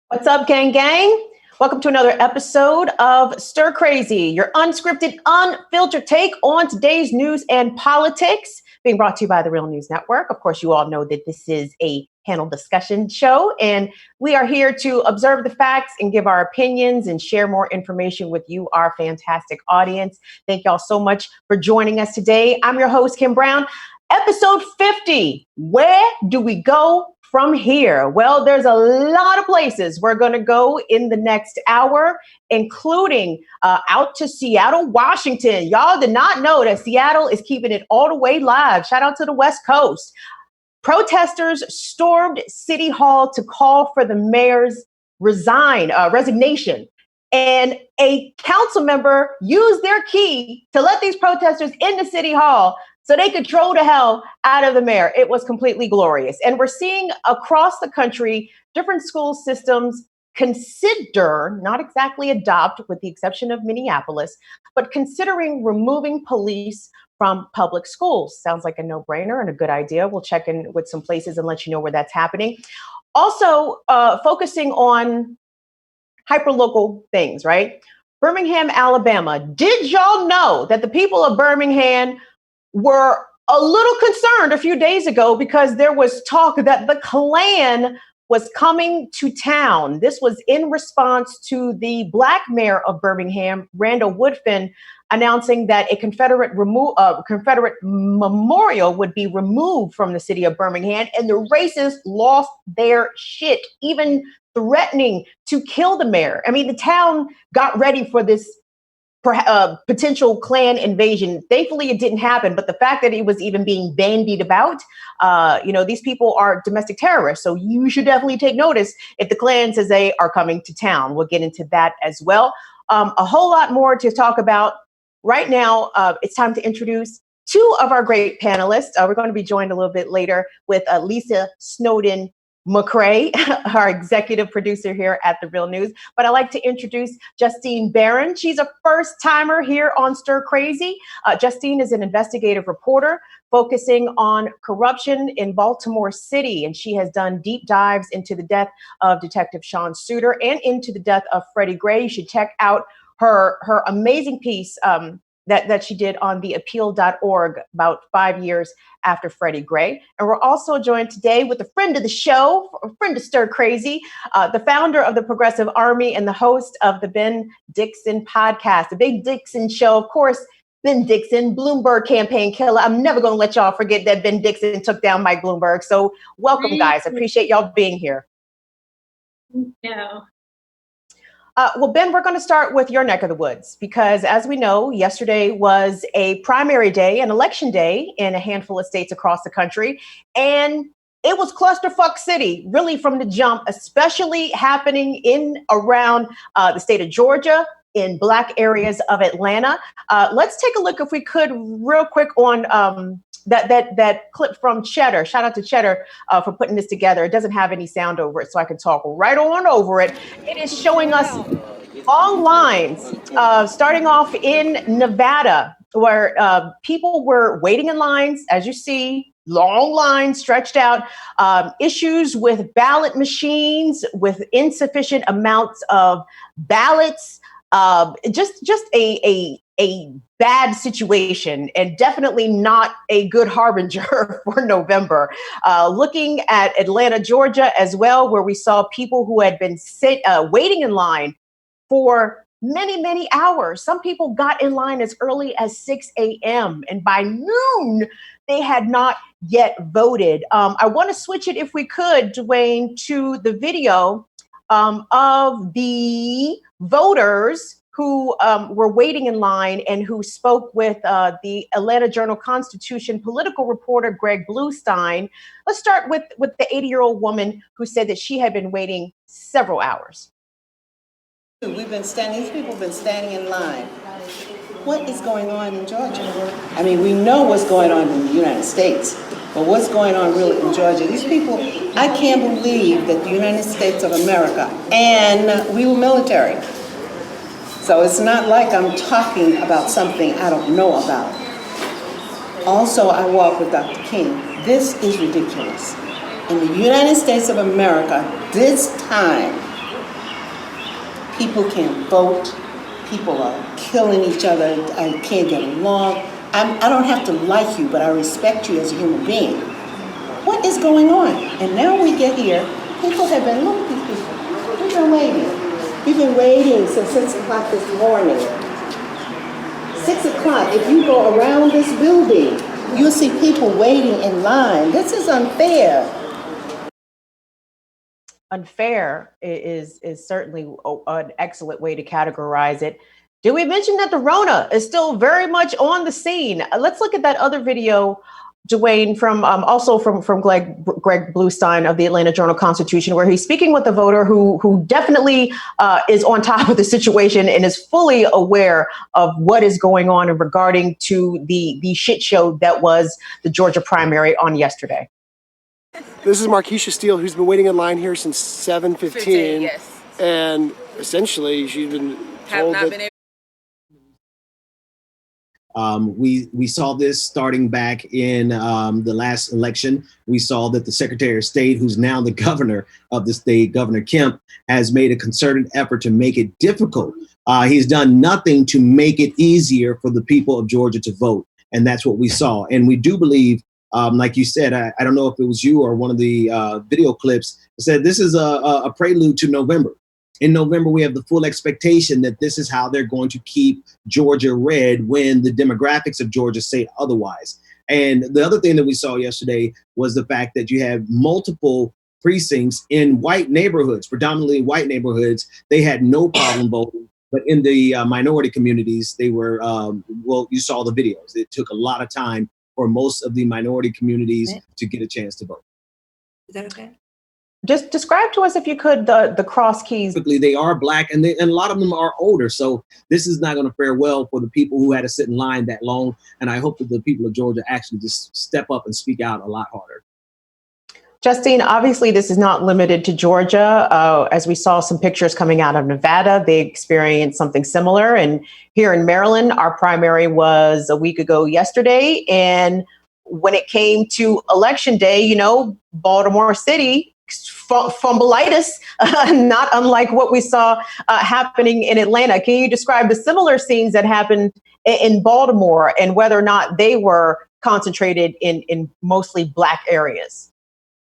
What's up, gang gang? Welcome to another episode of Stir Crazy, your unscripted, unfiltered take on today's news and politics, being brought to you by the Real News Network. Of course, you all know that this is a panel discussion show, and we are here to observe the facts and give our opinions and share more information with you, our fantastic audience. Thank y'all so much for joining us today. I'm your host, Kim Brown. Episode 50. Where do we go from here? Well, there's a lot of places we're going to go in the next hour, including out to Seattle, Washington. Y'all did not know that Seattle is keeping it all the way live. Shout out to the West Coast. Protesters stormed City Hall to call for the mayor's resignation. And a council member used their key to let these protesters into City Hall so they could throw the hell out of the mayor. It was completely glorious. And we're seeing across the country, different school systems consider, not exactly adopt, with the exception of Minneapolis, but considering removing police from public schools. Sounds like a no-brainer and a good idea. We'll check in with some places and let you know where that's happening. Also, focusing on hyperlocal things, right? Birmingham, Alabama. Did y'all know that the people of Birmingham were a little concerned a few days ago because there was talk that the Klan was coming to town? This was in response to the Black mayor of Birmingham, Randall Woodfin, announcing that a Confederate memorial would be removed from the city of Birmingham, and the racists lost their shit, even threatening to kill the mayor. I mean, the town got ready for this potential Klan invasion. Thankfully, it didn't happen. But the fact that it was even being bandied about, these people are domestic terrorists. So you should definitely take notice if the Klan says they are coming to town. We'll get into that as well. A whole lot more to talk about. Right now, it's time to introduce two of our great panelists. We're going to be joined a little bit later with Lisa Snowden-McCray, our executive producer here at The Real News. But I'd like to introduce Justine Barron. She's a first-timer here on Stir Crazy. Justine is an investigative reporter focusing on corruption in Baltimore City, and she has done deep dives into the death of Detective Sean Suiter and into the death of Freddie Gray. You should check out her amazing piece that she did on the appeal.org about 5 years after Freddie Gray. And we're also joined today with a friend of the show, a friend of Stir Crazy, the founder of the Progressive Army and the host of the Ben Dixon podcast, the Big Dixon Show. Of course, Ben Dixon, Bloomberg campaign killer. I'm never going to let y'all forget that Ben Dixon took down Mike Bloomberg. So welcome, guys. I appreciate y'all being here. Yeah. Well, Ben, we're going to start with your neck of the woods, because as we know, yesterday was a primary day, an election day in a handful of states across the country. And it was clusterfuck city, really from the jump, especially happening in around the state of Georgia, in Black areas of Atlanta. Let's take a look, if we could, real quick on that clip from Cheddar. Shout out to Cheddar for putting this together. It doesn't have any sound over it, so I can talk right on over it. It is showing us long lines, starting off in Nevada, where people were waiting in lines, as you see, long lines stretched out, issues with ballot machines, with insufficient amounts of ballots, just a bad situation, and definitely not a good harbinger for November. Looking at Atlanta, Georgia as well, where we saw people who had been waiting in line for many, many hours. Some people got in line as early as 6 a.m. and by noon, they had not yet voted. I want to switch it, if we could, Dwayne, to the video of the voters who were waiting in line and who spoke with the Atlanta Journal-Constitution political reporter Greg Bluestein. Let's start with the 80-year-old woman who said that she had been waiting several hours. These people have been standing in line. What is going on in Georgia? I mean, we know what's going on in the United States, but what's going on really in Georgia? These people, I can't believe that the United States of America, and we were military. So it's not like I'm talking about something I don't know about. Also, I walk with Dr. King. This is ridiculous. In the United States of America, this time, People can't vote. People are killing each other. I can't get along. I don't have to like you, but I respect you as a human being. What is going on? And now we get here. People have been, look at these people. We've been waiting. We've been waiting since 6 o'clock this morning. 6 o'clock, if you go around this building, you'll see people waiting in line. This is unfair. Unfair is certainly an excellent way to categorize it. Did we mention that the Rona is still very much on the scene? Let's look at that other video, Dwayne, from also from Greg Bluestein of the Atlanta Journal-Constitution, where he's speaking with a voter who definitely is on top of the situation and is fully aware of what is going on in regarding to the shit show that was the Georgia primary on yesterday. This is Markeisha Steele, who's been waiting in line here since 7:15, yes. And essentially she's been told that. We saw this starting back in the last election. We saw that the Secretary of State, who's now the governor of the state, Governor Kemp, has made a concerted effort to make it difficult. He's done nothing to make it easier for the people of Georgia to vote. And that's what we saw. And we do believe, like you said, I don't know if it was you or one of the video clips, said this is a prelude to November. In November, we have the full expectation that this is how they're going to keep Georgia red when the demographics of Georgia say otherwise. And the other thing that we saw yesterday was the fact that you have multiple precincts in white neighborhoods, predominantly white neighborhoods. They had no problem voting. But in the minority communities, they were, well, you saw the videos. It took a lot of time for most of the minority communities to get a chance to vote. Is that okay? Just describe to us, if you could, the cross keys. Typically, they are black, and a lot of them are older. So this is not going to fare well for the people who had to sit in line that long. And I hope that the people of Georgia actually just step up and speak out a lot harder. Justine, obviously, this is not limited to Georgia. As we saw some pictures coming out of Nevada, they experienced something similar. And here in Maryland, our primary was a week ago yesterday. And when it came to election day, you know, Baltimore City, fumbleitis, not unlike what we saw happening in Atlanta. Can you describe the similar scenes that happened in Baltimore and whether or not they were concentrated in mostly black areas?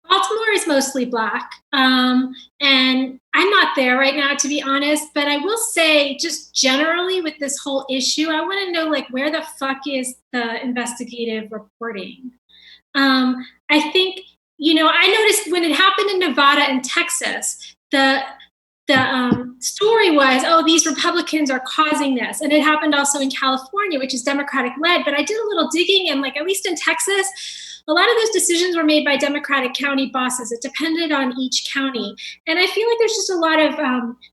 Baltimore is mostly black, and I'm not there right now, to be honest, but I will say, just generally with this whole issue, I want to know, like, where the fuck is the investigative reporting? I think, you know, I noticed when it happened in Nevada and Texas, the story was, oh, these Republicans are causing this. And it happened also in California, which is Democratic led. But I did a little digging, and, like, at least in Texas, a lot of those decisions were made by Democratic county bosses. It depended on each county. And I feel like there's just a lot of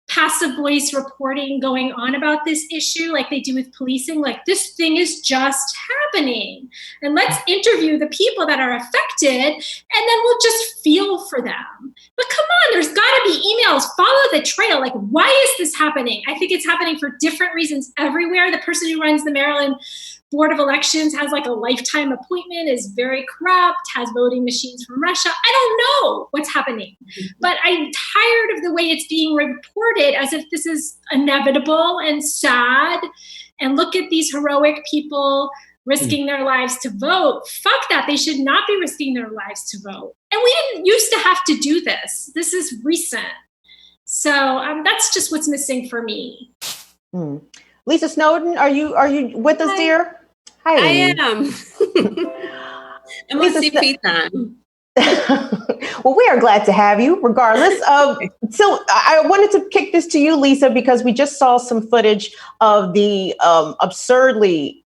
passive voice reporting going on about this issue, like they do with policing, like, this thing is just happening. And let's interview the people that are affected, and then we'll just feel for them. But come on, there's gotta be emails, follow the trail. Like, why is this happening? I think it's happening for different reasons everywhere. The person who runs the Maryland Board of Elections has like a lifetime appointment, is very corrupt, has voting machines from Russia. I don't know what's happening, but I'm tired of the way it's being reported as if this is inevitable and sad. And look at these heroic people risking their lives to vote. Fuck that. They should not be risking their lives to vote. And we didn't used to have to do this. This is recent. So that's just what's missing for me. Lisa Snowden, are you with us, dear? Hi. I am. I'm on CP time. Well, we are glad to have you, regardless. So I wanted to kick this to you, Lisa, because we just saw some footage of the obscenely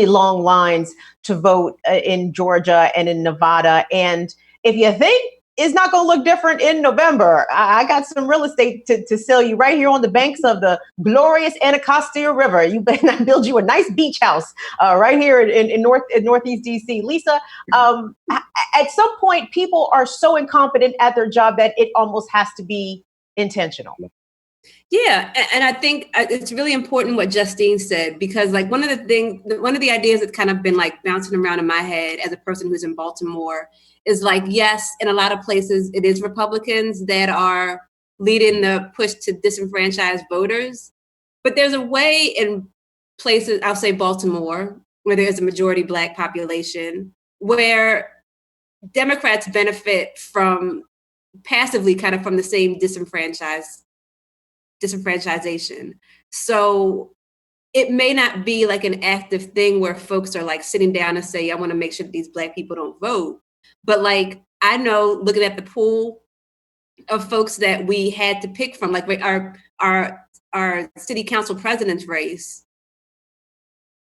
long lines to vote in Georgia and in Nevada. And if you think it's not going to look different in November, I got some real estate to sell you right here on the banks of the glorious Anacostia River. You better build you a nice beach house right here in Northeast DC. Lisa, at some point, people are so incompetent at their job that it almost has to be intentional. Yeah, and I think it's really important what Justine said, because like one of the ideas that's kind of been like bouncing around in my head as a person who's in Baltimore is like, yes, in a lot of places it is Republicans that are leading the push to disenfranchise voters. But there's a way in places, I'll say Baltimore, where there's a majority Black population, where Democrats benefit from passively kind of from the same disenfranchisation. So it may not be like an active thing where folks are like sitting down and say, I want to make sure that these Black people don't vote. But like, I know looking at the pool of folks that we had to pick from, like our city council president's race,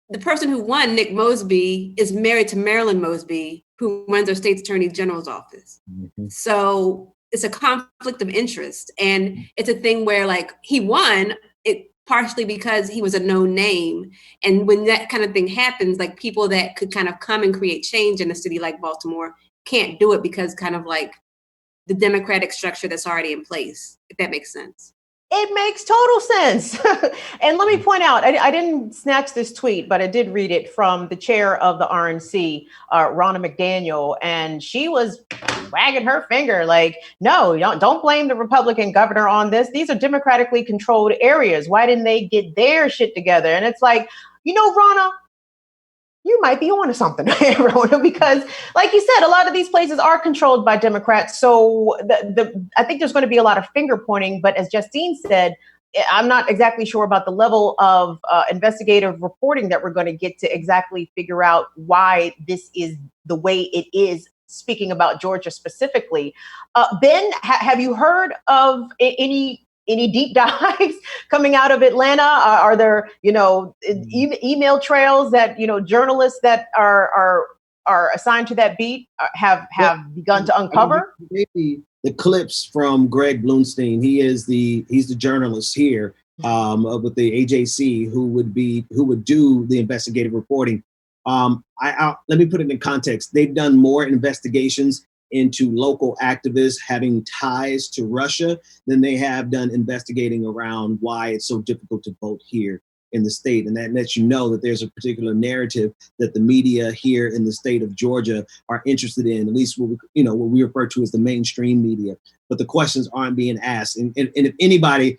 the person who won, Nick Mosby, is married to Marilyn Mosby, who runs our state's attorney general's office. Mm-hmm. So it's a conflict of interest. And it's a thing where like he won it partially because he was a known name. And when that kind of thing happens, like people that could kind of come and create change in a city like Baltimore can't do it because kind of like the democratic structure that's already in place, if that makes sense. It makes total sense. And let me point out, I didn't snatch this tweet, but I did read it from the chair of the RNC, Ronna McDaniel, and she was wagging her finger like, no, don't blame the Republican governor on this. These are democratically controlled areas. Why didn't they get their shit together? And it's like, Ronna, you might be onto something, Ronna, because like you said, a lot of these places are controlled by Democrats. So I think there's going to be a lot of finger pointing. But as Justine said, I'm not exactly sure about the level of investigative reporting that we're going to get to exactly figure out why this is the way it is, speaking about Georgia specifically. Ben, have you heard of any deep dives coming out of Atlanta? Are there, email trails that, journalists that are assigned to that beat have begun to uncover? Maybe the clips from Greg Bluestein. He's the journalist here with the AJC who would do the investigative reporting. Let me put it in context. They've done more investigations into local activists having ties to Russia than they have done investigating around why it's so difficult to vote here in the state. And that lets you know that there's a particular narrative that the media here in the state of Georgia are interested in, at least what we refer to as the mainstream media. But the questions aren't being asked. And if anybody,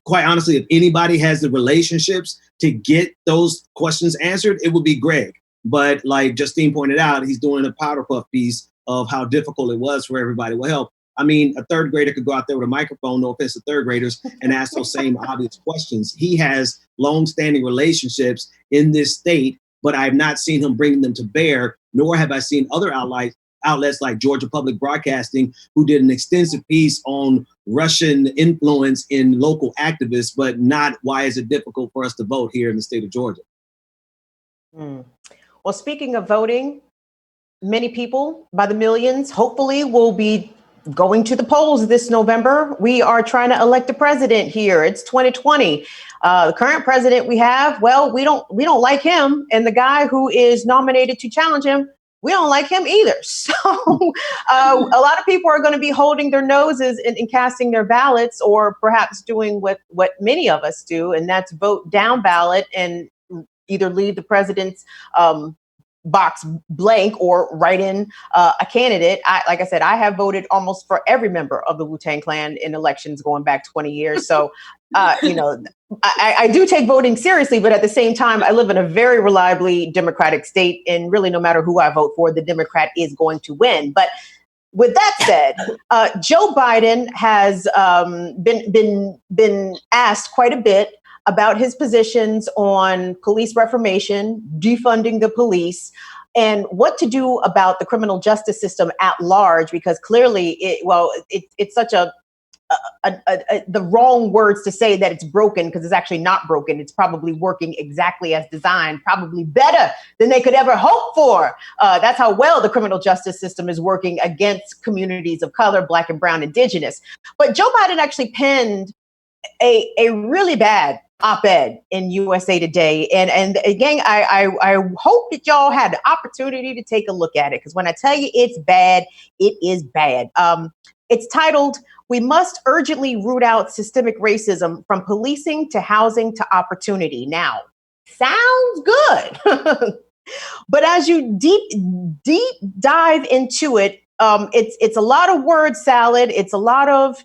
quite honestly, if anybody has the relationships to get those questions answered, it would be Greg. But like Justine pointed out, he's doing a powder puff piece of how difficult it was for everybody. Well, help. I mean, a third grader could go out there with a microphone, no offense to third graders, and ask those same obvious questions. He has long-standing relationships in this state, but I've not seen him bringing them to bear, nor have I seen other outlets like Georgia Public Broadcasting, who did an extensive piece on Russian influence in local activists, but not why is it difficult for us to vote here in the state of Georgia. Well, speaking of voting, many people by the millions hopefully will be going to the polls this November. We are trying to elect a president here. It's 2020. The current president we have, well, we don't like him. And the guy who is nominated to challenge him, we don't like him either. So a lot of people are going to be holding their noses and casting their ballots, or perhaps doing what many of us do, and that's vote down ballot and either leave the president's box blank or write in a candidate. Like I said, I have voted almost for every member of the Wu-Tang Clan in elections going back 20 years. So, I do take voting seriously, but at the same time, I live in a very reliably Democratic state, and really no matter who I vote for, the Democrat is going to win. But with that said, Joe Biden has been asked quite a bit about his positions on police reformation, defunding the police, and what to do about the criminal justice system at large, because clearly it's such the wrong words to say that it's broken, because it's actually not broken. It's probably working exactly as designed, probably better than they could ever hope for. That's how well the criminal justice system is working against communities of color, Black and brown, Indigenous. But Joe Biden actually penned a really bad op-ed in USA Today. And again, I hope that y'all had the opportunity to take a look at it, because when I tell you it's bad, it is bad. It's titled, "We must urgently root out systemic racism from policing to housing to opportunity." Now, sounds good. But as you deep dive into it, it's a lot of word salad. It's a lot of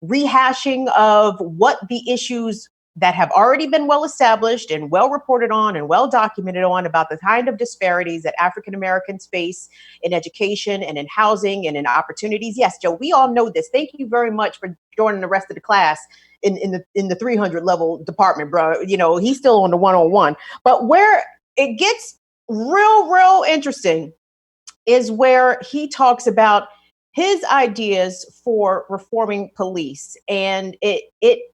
rehashing of what the issues that have already been well established and well reported on and well documented on about the kind of disparities that African Americans face in education and in housing and in opportunities. Yes, Joe, we all know this. Thank you very much for joining the rest of the class in the 300 level department, bro. You know, he's still on the 101. But where it gets real interesting is where he talks about his ideas for reforming police, and it's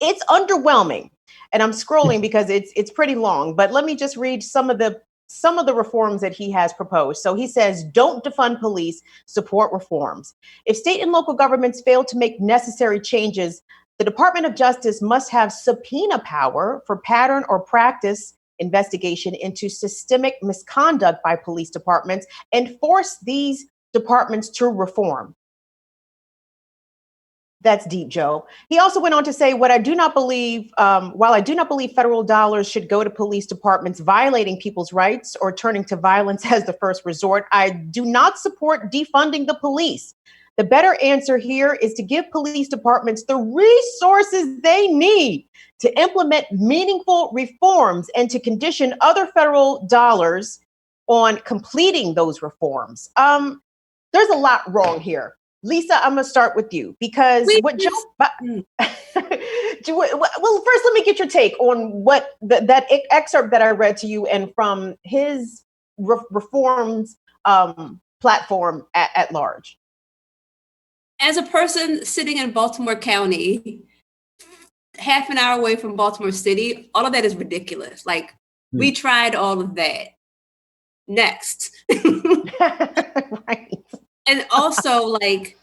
underwhelming. And I'm scrolling because it's pretty long, but let me just read some of the reforms that he has proposed. So he says, don't defund police, support reforms. If state and local governments fail to make necessary changes, the Department of Justice must have subpoena power for pattern or practice investigation into systemic misconduct by police departments and force these departments to reform. That's deep, Joe. He also went on to say, while I do not believe federal dollars should go to police departments violating people's rights or turning to violence as the first resort, I do not support defunding the police. The better answer here is to give police departments the resources they need to implement meaningful reforms and to condition other federal dollars on completing those reforms. There's a lot wrong here. Lisa, I'm going to start with you because well, first let me get your take on what that excerpt that I read to you and from his reforms platform at large. As a person sitting in Baltimore County, half an hour away from Baltimore City, all of that is ridiculous. Like, we tried all of that. Next. Right. And also, like,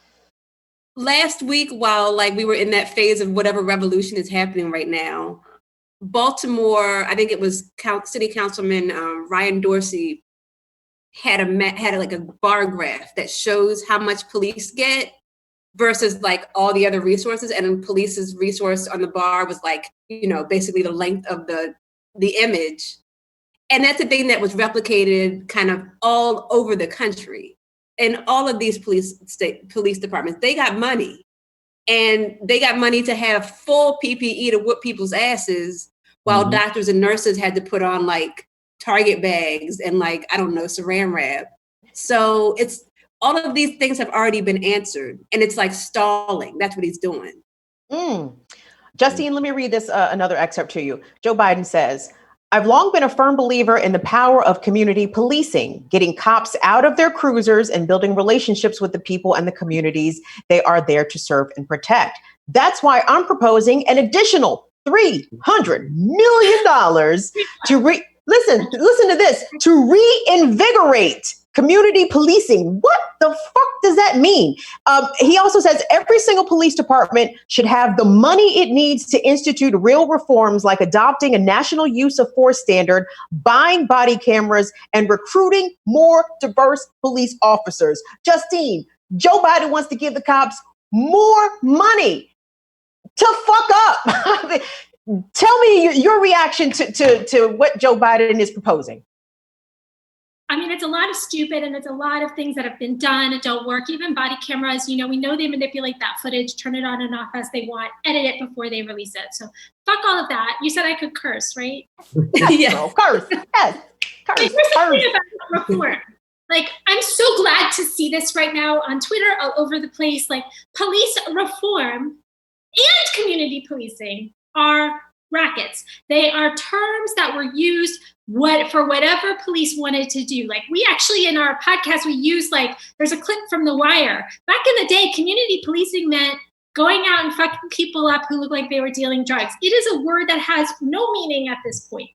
last week, while like we were in that phase of whatever revolution is happening right now, Baltimore, I think it was City Councilman Ryan Dorsey had a bar graph that shows how much police get versus like all the other resources, and police's resource on the bar was like, you know, basically the length of the image, and that's a thing that was replicated kind of all over the country. And all of these police departments, they got money. And they got money to have full PPE to whoop people's asses while doctors and nurses had to put on like Target bags and like, I don't know, saran wrap. So it's all of these things have already been answered. And it's like stalling. That's what he's doing. Justine, let me read this another excerpt to you. Joe Biden says, I've long been a firm believer in the power of community policing, getting cops out of their cruisers and building relationships with the people and the communities they are there to serve and protect. That's why I'm proposing an additional $300 million to listen to this, to reinvigorate community policing. What the fuck does that mean? He also says every single police department should have the money it needs to institute real reforms like adopting a national use of force standard, buying body cameras, and recruiting more diverse police officers. Justine, Joe Biden wants to give the cops more money to fuck up. Tell me your reaction to what Joe Biden is proposing. I mean, it's a lot of stupid, and it's a lot of things that have been done and don't work. Even body cameras, you know, we know they manipulate that footage, turn it on and off as they want, edit it before they release it. So fuck all of that. You said I could curse, right? Yeah, no, curse. Yes, curse. Here's the thing about reform. Like, I'm so glad to see this right now on Twitter, all over the place. Like, police reform and community policing are rackets. They are terms that were used for whatever police wanted to do. Like, we actually, in our podcast, we use, like, there's a clip from The Wire. Back in the day, community policing meant going out and fucking people up who looked like they were dealing drugs. It is a word that has no meaning at this point.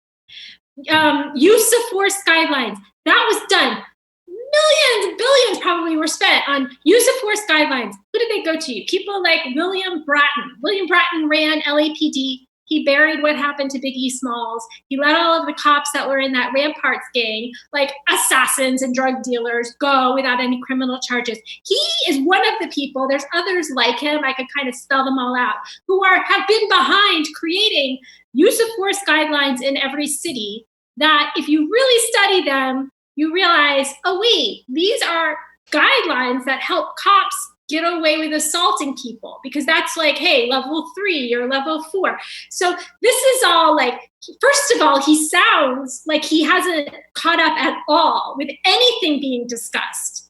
Use of force guidelines. That was done. Millions, billions probably were spent on use of force guidelines. Who did they go to? People like William Bratton. William Bratton ran LAPD. He buried what happened to Biggie Smalls. He let all of the cops that were in that Ramparts gang, like assassins and drug dealers, go without any criminal charges. He is one of the people, there's others like him, I could kind of spell them all out, who have been behind creating use of force guidelines in every city that if you really study them, you realize, oh wait, these are guidelines that help cops get away with assaulting people because that's like, hey, level 3 or level 4. So this is all like, first of all, he sounds like he hasn't caught up at all with anything being discussed.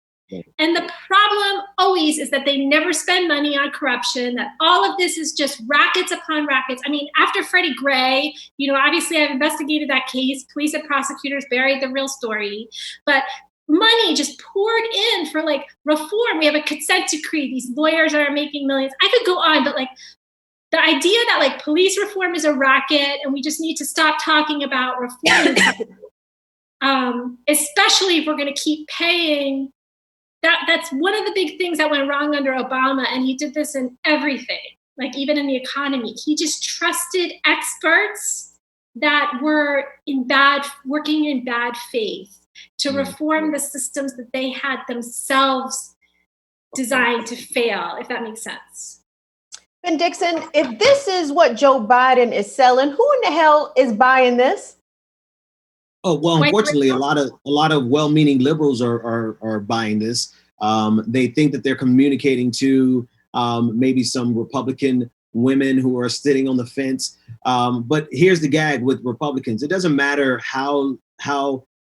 And the problem always is that they never spend money on corruption, that all of this is just rackets upon rackets. I mean, after Freddie Gray, obviously I've investigated that case. Police and prosecutors buried the real story. But money just poured in for like reform. We have a consent decree. These lawyers are making millions. I could go on, but like the idea that like police reform is a racket and we just need to stop talking about reform, especially if we're going to keep paying. That's one of the big things that went wrong under Obama, and he did this in everything, like even in the economy. He just trusted experts that were working in bad faith to reform the systems that they had themselves designed to fail, if that makes sense. Ben Dixon, if this is what Joe Biden is selling, who in the hell is buying this? Oh, well, unfortunately, a lot of well-meaning liberals are buying this. They think that they're communicating to maybe some Republican women who are sitting on the fence. But here's the gag with Republicans. It doesn't matter how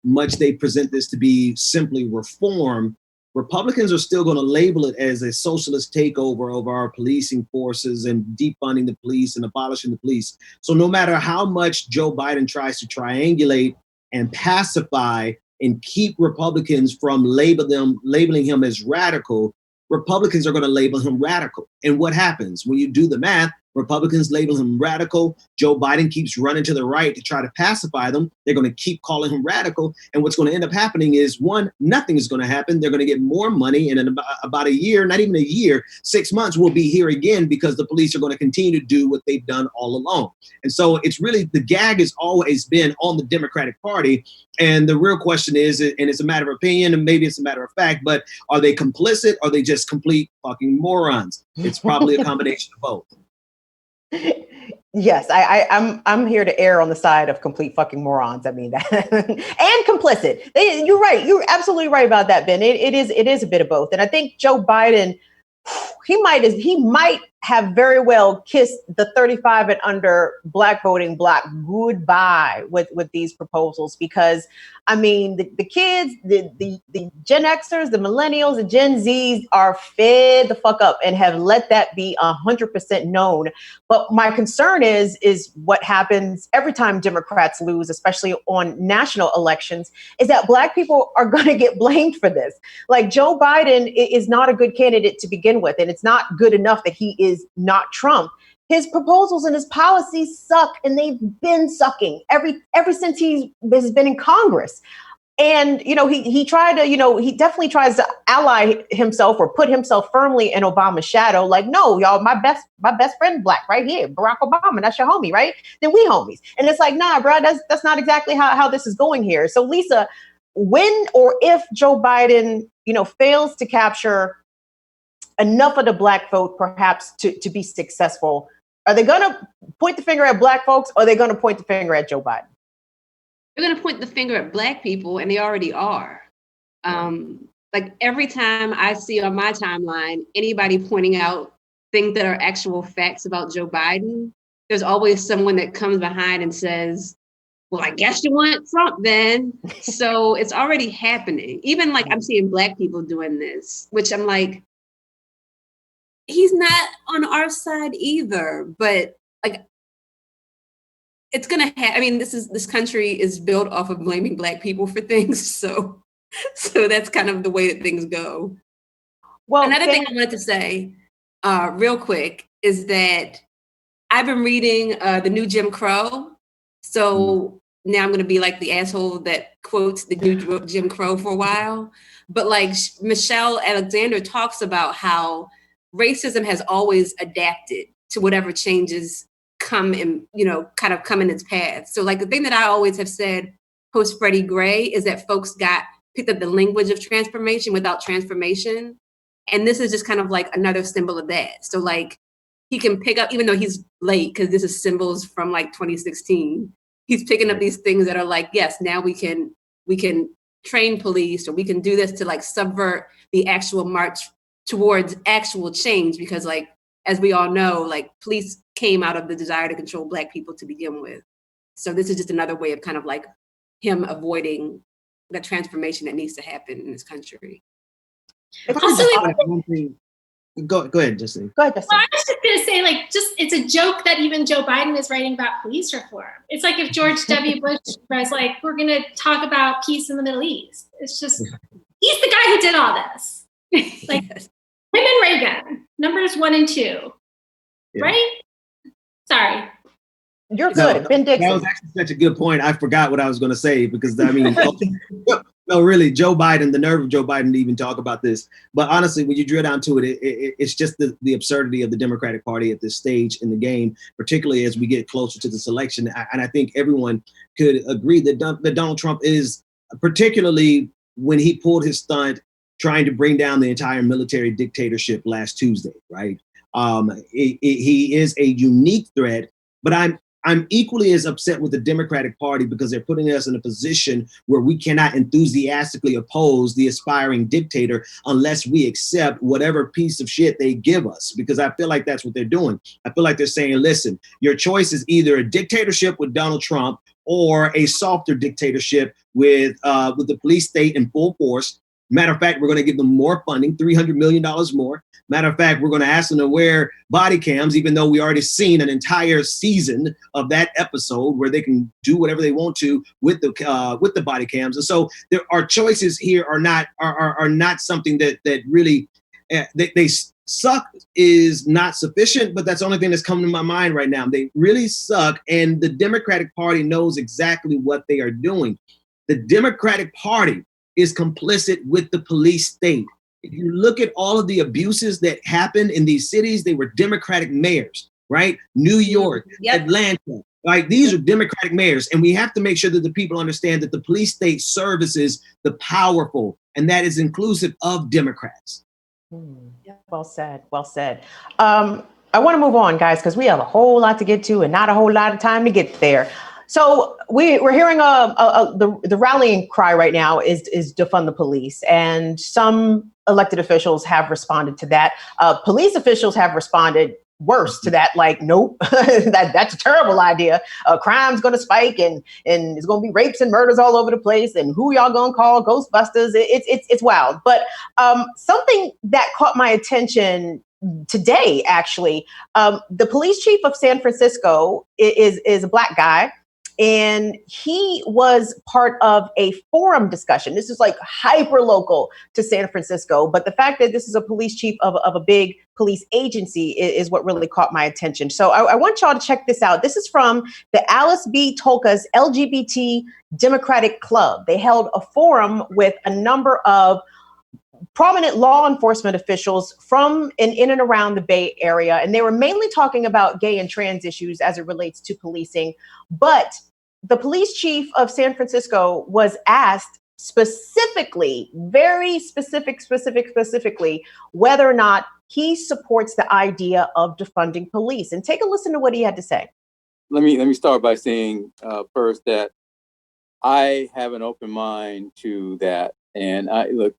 much they present this to be simply reform. Republicans are still going to label it as a socialist takeover of our policing forces and defunding the police and abolishing the police. So no matter how much Joe Biden tries to triangulate and pacify and keep Republicans from labeling him as radical, Republicans are going to label him radical. And what happens when you do the math? Republicans label him radical. Joe Biden keeps running to the right to try to pacify them. They're going to keep calling him radical. And what's going to end up happening is, one, nothing is going to happen. They're going to get more money. And in about a year, not even a year, 6 months, we'll be here again because the police are going to continue to do what they've done all along. And so it's really, the gag has always been on the Democratic Party. And the real question is, and it's a matter of opinion and maybe it's a matter of fact, but are they complicit or are they just complete fucking morons? It's probably a combination of both. Yes, I'm here to err on the side of complete fucking morons. I mean that and complicit. You're right. You're absolutely right about that, Ben. It is a bit of both. And I think Joe Biden, he might have very well kissed the 35 and under black voting bloc goodbye with these proposals, because I mean the kids, the Gen Xers, the millennials, the Gen Zs are fed the fuck up and have let that be 100% known. But my concern is what happens every time Democrats lose, especially on national elections, is that black people are going to get blamed for this. Like Joe Biden is not a good candidate to begin with, and it's not good enough that he is not Trump. His proposals and his policies suck, and they've been sucking ever since he has been in Congress. And he tried to, he definitely tries to ally himself or put himself firmly in Obama's shadow. Like, no, y'all, my best friend black right here, Barack Obama, that's your homie, right? Then we homies. And it's like, nah, bro, that's not exactly how this is going here. So Lisa, when or if Joe Biden, fails to capture enough of the black vote, perhaps to be successful, are they going to point the finger at black folks, or are they going to point the finger at Joe Biden? They're going to point the finger at black people, and they already are. Like every time I see on my timeline anybody pointing out things that are actual facts about Joe Biden, there's always someone that comes behind and says, well, I guess you want Trump then. So it's already happening. Even like I'm seeing black people doing this, which I'm like, he's not on our side either, but like, it's gonna I mean, this country is built off of blaming black people for things. So that's kind of the way that things go. Well, another thing I wanted to say real quick is that I've been reading the new Jim Crow. So now I'm gonna be like the asshole that quotes the new Jim Crow for a while. But like Michelle Alexander talks about how racism has always adapted to whatever changes come in, kind of come in its path. So like the thing that I always have said post Freddie Gray is that folks picked up the language of transformation without transformation. And this is just kind of like another symbol of that. So like he can pick up, even though he's late, because this is symbols from like 2016, he's picking up these things that are like, yes, now we can train police, or we can do this to like subvert the actual march towards actual change, because like, as we all know, like police came out of the desire to control Black people to begin with. So this is just another way of kind of like him avoiding the transformation that needs to happen in this country. Also, Go ahead, Justine. Go ahead, Justine. Well, I was just going to say, like, just it's a joke that even Joe Biden is writing about police reform. It's like if George W. Bush was like, we're going to talk about peace in the Middle East. It's just, he's the guy who did all this. Like, Yes. him and Reagan, numbers 1 and 2, Yeah. right? Sorry. You're good. Ben Dixon. That was actually such a good point. I forgot what I was going to say because, I mean, no, really, Joe Biden, the nerve of Joe Biden to even talk about this. But honestly, when you drill down to it, it's just the absurdity of the Democratic Party at this stage in the game, particularly as we get closer to this election. And I think everyone could agree that Donald Trump is, particularly when he pulled his stunt trying to bring down the entire military dictatorship last Tuesday, right? He is a unique threat, but I'm equally as upset with the Democratic Party because they're putting us in a position where we cannot enthusiastically oppose the aspiring dictator unless we accept whatever piece of shit they give us, because I feel like that's what they're doing. I feel like they're saying, listen, your choice is either a dictatorship with Donald Trump or a softer dictatorship with the police state in full force. Matter of fact, we're going to give them more funding, $300 million more. Matter of fact, we're going to ask them to wear body cams, even though we already seen an entire season of that episode where they can do whatever they want to with the body cams. And so our choices here are not something that really they suck is not sufficient, but that's the only thing that's coming to my mind right now. They really suck, and the Democratic Party knows exactly what they are doing. The Democratic Party is complicit with the police state. If you look at all of the abuses that happened in these cities, they were Democratic mayors, right? New York, Atlanta, like these are Democratic mayors. And we have to make sure that the people understand that the police state services the powerful, and that is inclusive of Democrats. Well said. Well said. I want to move on, guys, because we have a whole lot to get to and not a whole lot of time to get there. So we're hearing the rallying cry right now is defund the police, and some elected officials have responded to that. Police officials have responded worse to that, like, nope, that's a terrible idea. Crime's going to spike, and there's going to be rapes and murders all over the place. And who y'all going to call Ghostbusters? It's wild. But something that caught my attention today, actually, the police chief of San Francisco is a Black guy. And he was part of a forum discussion. This is like hyper local to San Francisco. But the fact that this is a police chief of a big police agency is what really caught my attention. So I want y'all to check this out. This is from the Alice B. Tolka's LGBT Democratic Club. They held a forum with a number of prominent law enforcement officials from in and around the Bay Area. And they were mainly talking about gay and trans issues as it relates to policing. But the police chief of San Francisco was asked specifically, very specifically, whether or not he supports the idea of defunding police. And take a listen to what he had to say. Let me start by saying first that I have an open mind to that. And I look,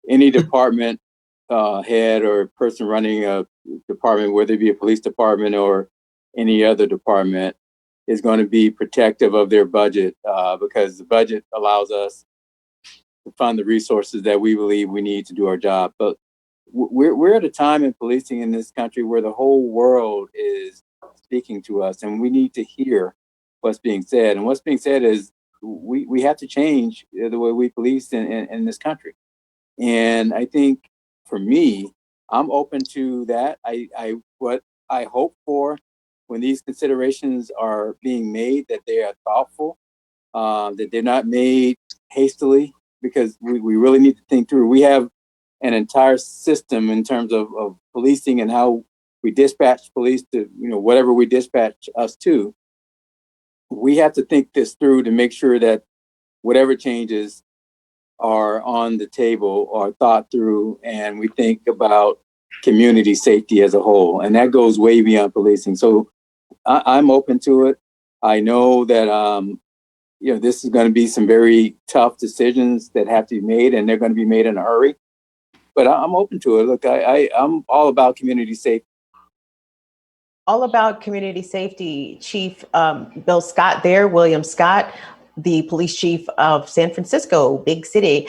any department head or person running a department, whether it be a police department or any other department, is going to be protective of their budget because the budget allows us to fund the resources that we believe we need to do our job. But we're at a time in policing in this country where the whole world is speaking to us, and we need to hear what's being said. And what's being said is we have to change the way we police in this country. And I think for me, I'm open to that. What I hope for when these considerations are being made, that they are thoughtful, that they're not made hastily, because we really need to think through. We have an entire system in terms of policing and how we dispatch police to, whatever we dispatch us to. We have to think this through to make sure that whatever changes are on the table are thought through, and we think about community safety as a whole. And that goes way beyond policing. So I'm open to it. I know that, this is going to be some very tough decisions that have to be made, and they're going to be made in a hurry. but I'm open to it. Look, I'm all about community safety. All about community safety. Chief Bill Scott there, William Scott, the police chief of San Francisco, big city.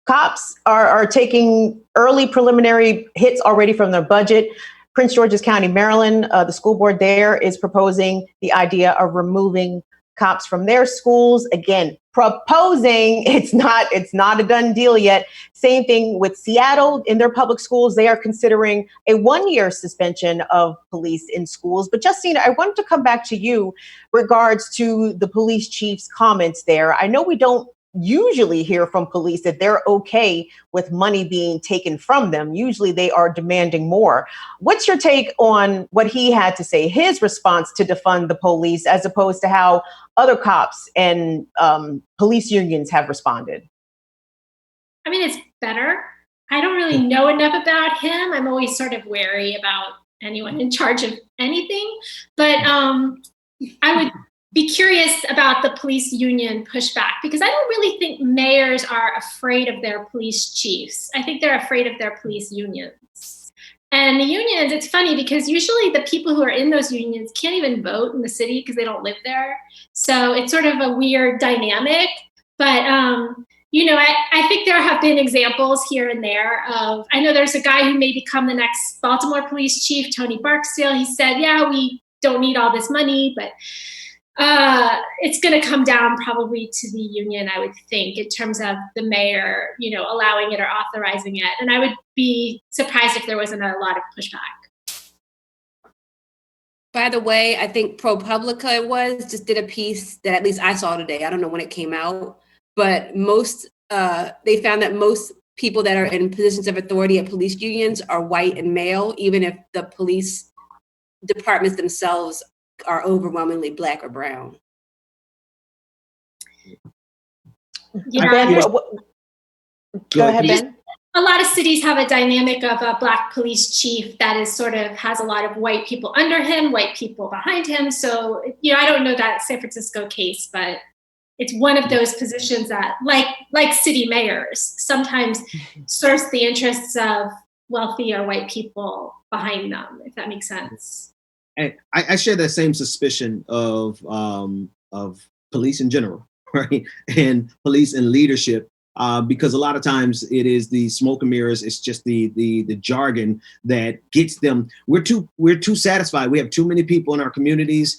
Cops are taking early preliminary hits already from their budget. Prince George's County, Maryland, the school board there is proposing the idea of removing cops from their schools. Again, proposing, it's not a done deal yet. Same thing with Seattle in their public schools. They are considering a 1-year suspension of police in schools. But Justine, I wanted to come back to you regards to the police chief's comments there. I know we don't usually hear from police that they're okay with money being taken from them. Usually they are demanding more. What's your take on what he had to say, his response to defund the police, as opposed to how other cops and police unions have responded? I mean, it's better. I don't really know enough about him. I'm always sort of wary about anyone in charge of anything, but I would be curious about the police union pushback, because I don't really think mayors are afraid of their police chiefs. I think they're afraid of their police unions. And the unions, it's funny because usually the people who are in those unions can't even vote in the city because they don't live there. So it's sort of a weird dynamic. But, I think there have been examples here and there of, I know there's a guy who may become the next Baltimore police chief, Tony Barksdale. He said, yeah, we don't need all this money, but it's going to come down probably to the union, I would think, in terms of the mayor, allowing it or authorizing it. And I would be surprised if there wasn't a lot of pushback. By the way, I think ProPublica just did a piece that at least I saw today. I don't know when it came out, but they found that most people that are in positions of authority at police unions are white and male, even if the police departments themselves are overwhelmingly Black or brown. Yeah. Go ahead, Ben. A lot of cities have a dynamic of a Black police chief that is sort of has a lot of white people under him, white people behind him. So, I don't know that San Francisco case, but it's one of those positions that, like city mayors, sometimes serves the interests of wealthier white people behind them, if that makes sense. And I share that same suspicion of police in general, right? And police and leadership, because a lot of times it is the smoke and mirrors. It's just the jargon that gets them. We're too satisfied. We have too many people in our communities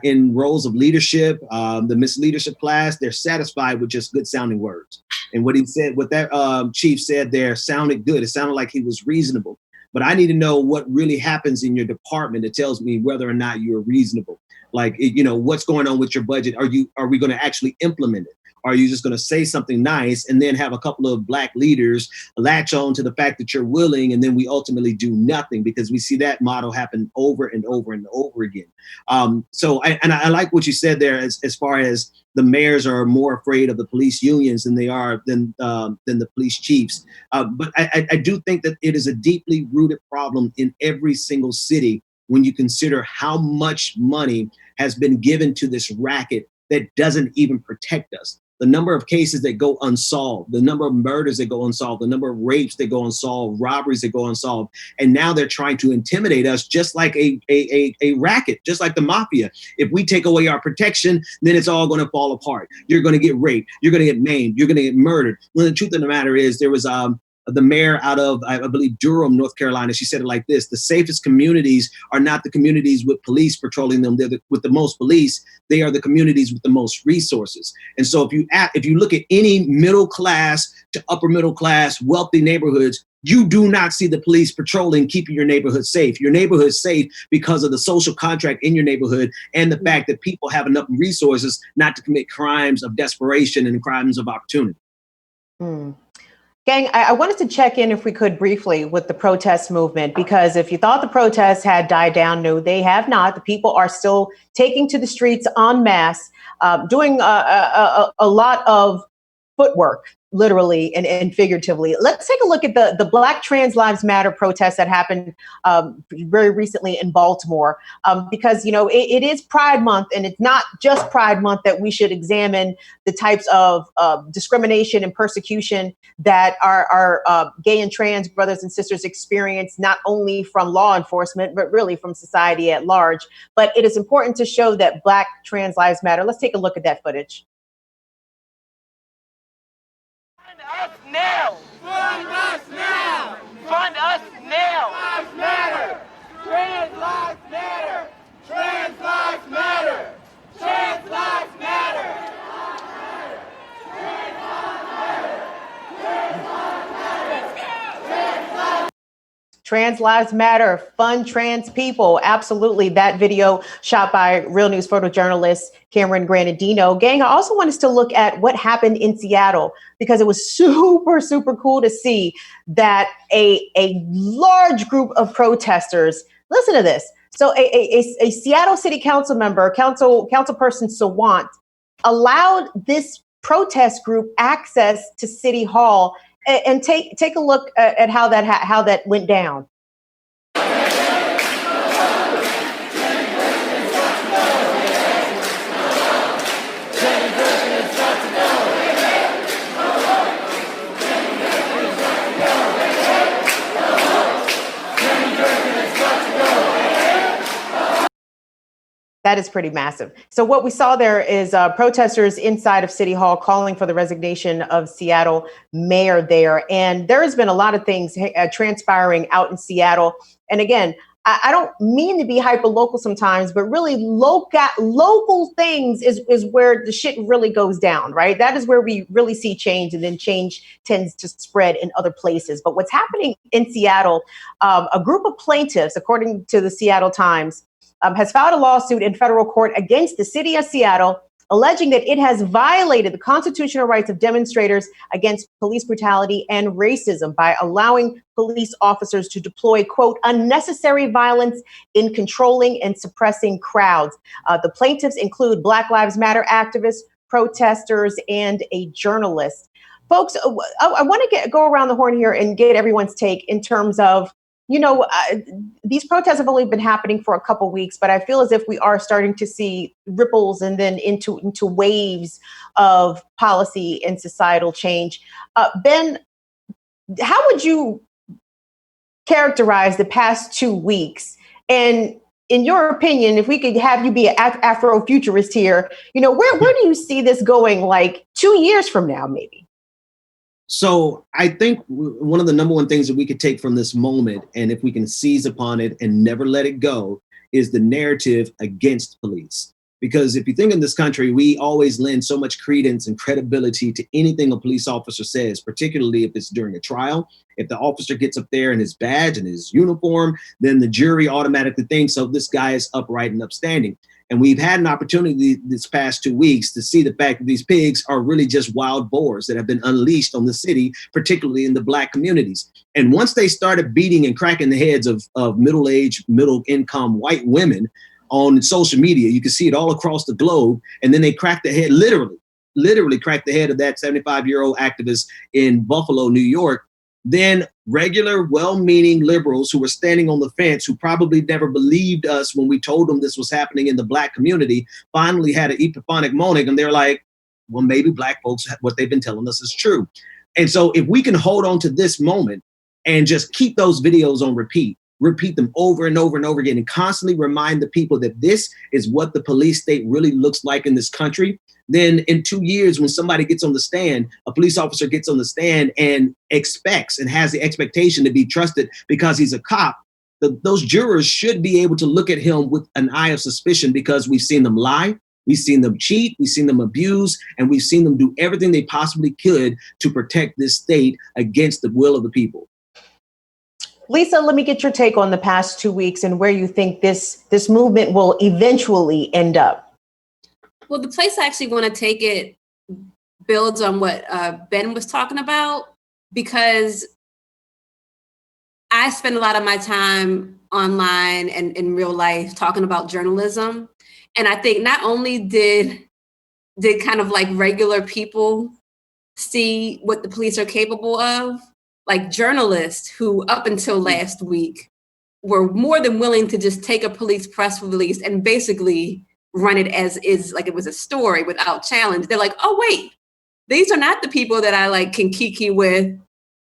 in roles of leadership. The Miss Leadership class, they're satisfied with just good sounding words. And what that chief said there sounded good. It sounded like he was reasonable. But I need to know what really happens in your department that tells me whether or not you're reasonable. Like, what's going on with your budget? Are we going to actually implement it? Are you just going to say something nice and then have a couple of Black leaders latch on to the fact that you're willing, and then we ultimately do nothing? Because we see that model happen over and over and over again. I like what you said there as far as the mayors are more afraid of the police unions than the police chiefs. But I do think that it is a deeply rooted problem in every single city when you consider how much money has been given to this racket that doesn't even protect us. The number of cases that go unsolved, the number of murders that go unsolved, the number of rapes that go unsolved, robberies that go unsolved. And now they're trying to intimidate us just like a racket, just like the mafia. If we take away our protection, then it's all going to fall apart. You're going to get raped. You're going to get maimed. You're going to get murdered. Well, the truth of the matter is there was the mayor out of, I believe, Durham, North Carolina. She said it like this: the safest communities are not the communities with police patrolling them. They're with the most police. They are the communities with the most resources. And so if you look at any middle class to upper middle class, wealthy neighborhoods, you do not see the police patrolling, keeping your neighborhood safe. Your neighborhood's safe because of the social contract in your neighborhood and the fact that people have enough resources not to commit crimes of desperation and crimes of opportunity. Gang, I wanted to check in, if we could, briefly with the protest movement, because if you thought the protests had died down, no, they have not. The people are still taking to the streets en masse, doing a lot of footwork literally and figuratively. Let's take a look at the Black Trans Lives Matter protests that happened very recently in Baltimore, because, it is Pride Month, and it's not just Pride Month that we should examine the types of discrimination and persecution that our gay and trans brothers and sisters experience, not only from law enforcement, but really from society at large. But it is important to show that Black Trans Lives Matter. Let's take a look at that footage. Fund us now! Fund us now! Fund us now! Lives matter! Trans lives matter! Trans lives matter! Trans lives matter! Trans Lives Matter, fund trans people. Absolutely. That video shot by Real News photojournalist Cameron Granadino. Gang, I also want us to look at what happened in Seattle, because it was super, super cool to see that a large group of protesters, listen to this. So a Seattle City Council member, Councilperson Sawant, allowed this protest group access to City Hall. And take a look at how that went down. That is pretty massive. So what we saw there is protesters inside of City Hall calling for the resignation of Seattle mayor there. And there has been a lot of things transpiring out in Seattle. And again, I don't mean to be hyper local sometimes, but really local things is where the shit really goes down, right? That is where we really see change, and then change tends to spread in other places. But what's happening in Seattle, a group of plaintiffs, according to the Seattle Times, has filed a lawsuit in federal court against the city of Seattle, alleging that it has violated the constitutional rights of demonstrators against police brutality and racism by allowing police officers to deploy, quote, unnecessary violence in controlling and suppressing crowds. The plaintiffs include Black Lives Matter activists, protesters, and a journalist. Folks, I want to go around the horn here and get everyone's take in terms of, these protests have only been happening for a couple weeks, but I feel as if we are starting to see ripples and then into waves of policy and societal change. Ben, how would you characterize the past 2 weeks? And in your opinion, if we could have you be an Afrofuturist here, where do you see this going, like 2 years from now, maybe? So I think one of the number one things that we could take from this moment, and if we can seize upon it and never let it go, is the narrative against police. Because if you think in this country, we always lend so much credence and credibility to anything a police officer says, particularly if it's during a trial. If the officer gets up there in his badge and his uniform, then the jury automatically thinks, oh, this guy is upright and upstanding. And we've had an opportunity this past 2 weeks to see the fact that these pigs are really just wild boars that have been unleashed on the city, particularly in the Black communities. And once they started beating and cracking the heads of middle-aged, middle-income white women on social media, you can see it all across the globe. And then they cracked the head, literally cracked the head of that 75-year-old activist in Buffalo, New York. Then regular, well-meaning liberals who were standing on the fence, who probably never believed us when we told them this was happening in the Black community, finally had an epiphanic moment, and they're like, well, maybe Black folks, what they've been telling us is true. And so if we can hold on to this moment and just keep those videos on repeat them over and over and over again, and constantly remind the people that this is what the police state really looks like in this country, then in 2 years, when somebody gets on the stand, a police officer gets on the stand and expects and has the expectation to be trusted because he's a cop, those jurors should be able to look at him with an eye of suspicion, because we've seen them lie, we've seen them cheat, we've seen them abuse, and we've seen them do everything they possibly could to protect this state against the will of the people. Lisa, let me get your take on the past 2 weeks and where you think this movement will eventually end up. Well, the place I actually want to take it builds on what Ben was talking about, because I spend a lot of my time online and in real life talking about journalism. And I think not only did kind of like regular people see what the police are capable of. Like journalists who up until last week were more than willing to just take a police press release and basically run it as is, like it was a story without challenge. They're like, oh wait, these are not the people that I like can kiki with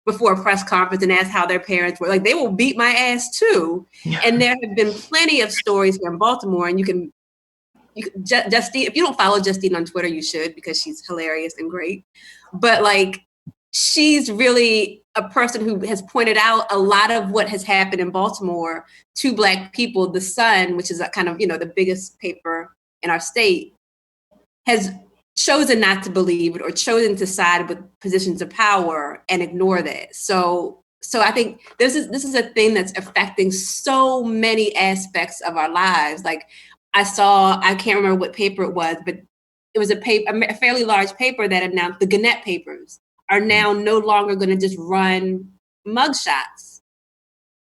before a press conference and ask how their parents were. Like, they will beat my ass too. And there have been plenty of stories here in Baltimore, and you can Justine, if you don't follow Justine on Twitter, you should, because she's hilarious and great. But like, she's really a person who has pointed out a lot of what has happened in Baltimore to Black people. The Sun, which is a kind of, the biggest paper in our state, has chosen not to believe it or chosen to side with positions of power and ignore that. So I think this is a thing that's affecting so many aspects of our lives. Like, I can't remember what paper it was, but it was a fairly large paper that announced the Gannett papers are now no longer going to just run mugshots.